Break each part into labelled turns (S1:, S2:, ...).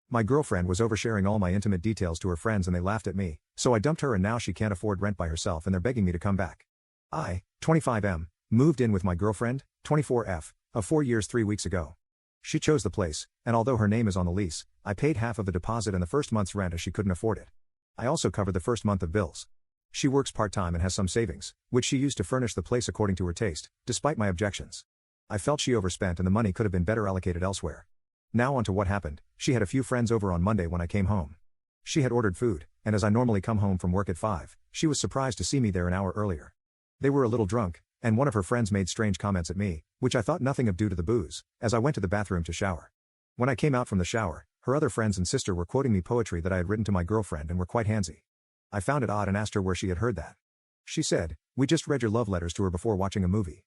S1: My girlfriend was oversharing all my intimate details to her friends and they laughed at me, so I dumped her and now she can't afford rent by herself and they're begging me to come back. I, 25M, moved in with my girlfriend, 24F, of 4 years 3 weeks ago. She chose the place, and although her name is on the lease, I paid half of the deposit and the first month's rent as she couldn't afford it. I also covered the first month of bills. She works part-time and has some savings, which she used to furnish the place according to her taste, despite my objections. I felt she overspent and the money could have been better allocated elsewhere. Now on to what happened. She had a few friends over on Monday when I came home. She had ordered food, and as I normally come home from work at 5, she was surprised to see me there an hour earlier. They were a little drunk, and one of her friends made strange comments at me, which I thought nothing of due to the booze, as I went to the bathroom to shower. When I came out from the shower, her other friends and sister were quoting me poetry that I had written to my girlfriend and were quite handsy. I found it odd and asked her where she had heard that. She said, "We just read your love letters to her before watching a movie."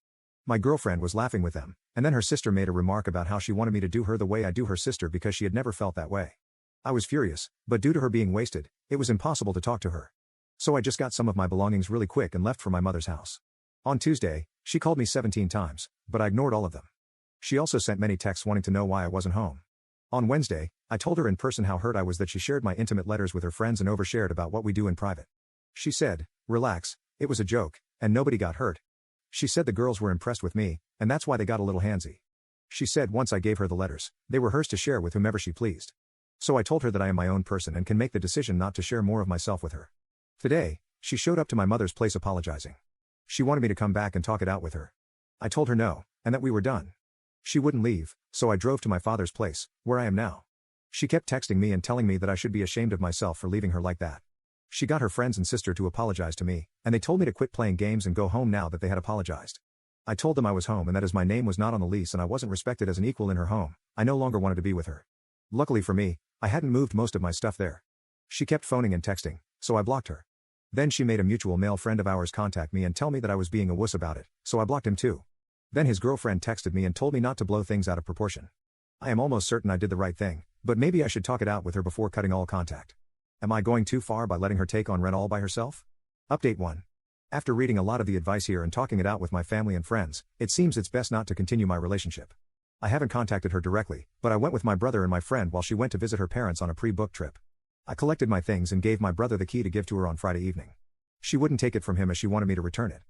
S1: My girlfriend was laughing with them, and then her sister made a remark about how she wanted me to do her the way I do her sister because she had never felt that way. I was furious, but due to her being wasted, it was impossible to talk to her. So I just got some of my belongings really quick and left for my mother's house. On Tuesday, she called me 17 times, but I ignored all of them. She also sent many texts wanting to know why I wasn't home. On Wednesday, I told her in person how hurt I was that she shared my intimate letters with her friends and overshared about what we do in private. She said, "Relax, it was a joke, and nobody got hurt." She said the girls were impressed with me, and that's why they got a little handsy. She said once I gave her the letters, they were hers to share with whomever she pleased. So I told her that I am my own person and can make the decision not to share more of myself with her. Today, she showed up to my mother's place apologizing. She wanted me to come back and talk it out with her. I told her no, and that we were done. She wouldn't leave, so I drove to my father's place, where I am now. She kept texting me and telling me that I should be ashamed of myself for leaving her like that. She got her friends and sister to apologize to me, and they told me to quit playing games and go home now that they had apologized. I told them I was home and that as my name was not on the lease and I wasn't respected as an equal in her home, I no longer wanted to be with her. Luckily for me, I hadn't moved most of my stuff there. She kept phoning and texting, so I blocked her. Then she made a mutual male friend of ours contact me and tell me that I was being a wuss about it, so I blocked him too. Then his girlfriend texted me and told me not to blow things out of proportion. I am almost certain I did the right thing, but maybe I should talk it out with her before cutting all contact. Am I going too far by letting her take on rent all by herself? Update 1. After reading a lot of the advice here and talking it out with my family and friends, it seems it's best not to continue my relationship. I haven't contacted her directly, but I went with my brother and my friend while she went to visit her parents on a pre-booked trip. I collected my things and gave my brother the key to give to her on Friday evening. She wouldn't take it from him as she wanted me to return it.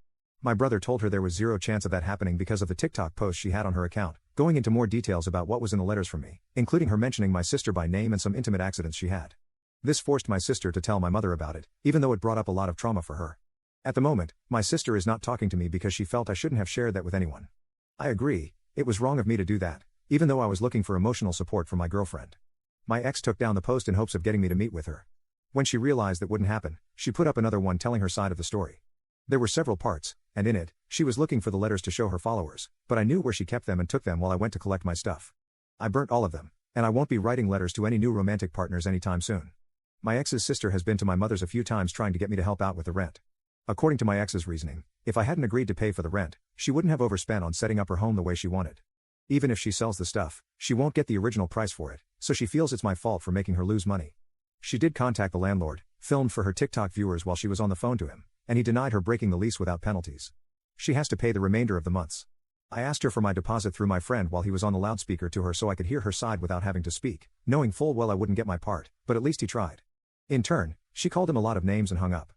S1: My brother told her there was zero chance of that happening because of the TikTok post she had on her account, going into more details about what was in the letters from me, including her mentioning my sister by name and some intimate accidents she had. This forced my sister to tell my mother about it, even though it brought up a lot of trauma for her. At the moment, my sister is not talking to me because she felt I shouldn't have shared that with anyone. I agree, it was wrong of me to do that, even though I was looking for emotional support from my girlfriend. My ex took down the post in hopes of getting me to meet with her. When she realized that wouldn't happen, she put up another one telling her side of the story. There were several parts, and in it, she was looking for the letters to show her followers, but I knew where she kept them and took them while I went to collect my stuff. I burnt all of them, and I won't be writing letters to any new romantic partners anytime soon. My ex's sister has been to my mother's a few times trying to get me to help out with the rent. According to my ex's reasoning, if I hadn't agreed to pay for the rent, she wouldn't have overspent on setting up her home the way she wanted. Even if she sells the stuff, she won't get the original price for it, so she feels it's my fault for making her lose money. She did contact the landlord, filmed for her TikTok viewers while she was on the phone to him, and he denied her breaking the lease without penalties. She has to pay the remainder of the months. I asked her for my deposit through my friend while he was on the loudspeaker to her so I could hear her side without having to speak, knowing full well I wouldn't get my part, but at least he tried. In turn, she called him a lot of names and hung up.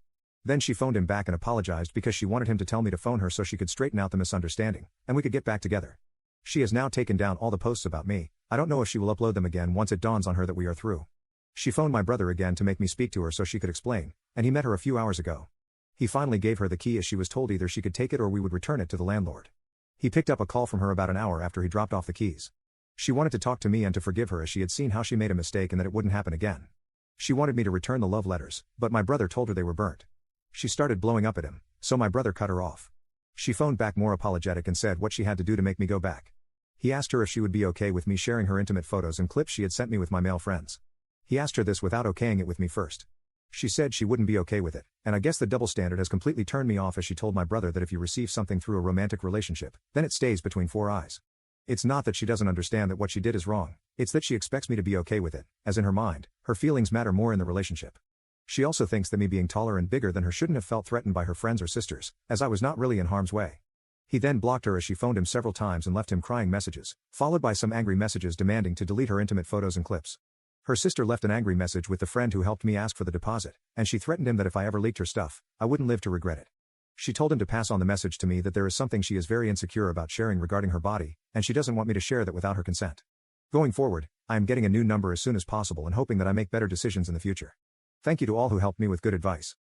S1: Then she phoned him back and apologized because she wanted him to tell me to phone her so she could straighten out the misunderstanding, and we could get back together. She has now taken down all the posts about me. I don't know if she will upload them again once it dawns on her that we are through. She phoned my brother again to make me speak to her so she could explain, and he met her a few hours ago. He finally gave her the key as she was told either she could take it or we would return it to the landlord. He picked up a call from her about an hour after he dropped off the keys. She wanted to talk to me and to forgive her as she had seen how she made a mistake and that it wouldn't happen again. She wanted me to return the love letters, but my brother told her they were burnt. She started blowing up at him, so my brother cut her off. She phoned back more apologetic and said what she had to do to make me go back. He asked her if she would be okay with me sharing her intimate photos and clips she had sent me with my male friends. He asked her this without okaying it with me first. She said she wouldn't be okay with it, and I guess the double standard has completely turned me off as she told my brother that if you receive something through a romantic relationship, then it stays between four eyes. It's not that she doesn't understand that what she did is wrong, it's that she expects me to be okay with it, as in her mind, her feelings matter more in the relationship. She also thinks that me being taller and bigger than her shouldn't have felt threatened by her friends or sisters, as I was not really in harm's way. He then blocked her as she phoned him several times and left him crying messages, followed by some angry messages demanding to delete her intimate photos and clips. Her sister left an angry message with the friend who helped me ask for the deposit, and she threatened him that if I ever leaked her stuff, I wouldn't live to regret it. She told him to pass on the message to me that there is something she is very insecure about sharing regarding her body, and she doesn't want me to share that without her consent. Going forward, I am getting a new number as soon as possible and hoping that I make better decisions in the future. Thank you to all who helped me with good advice.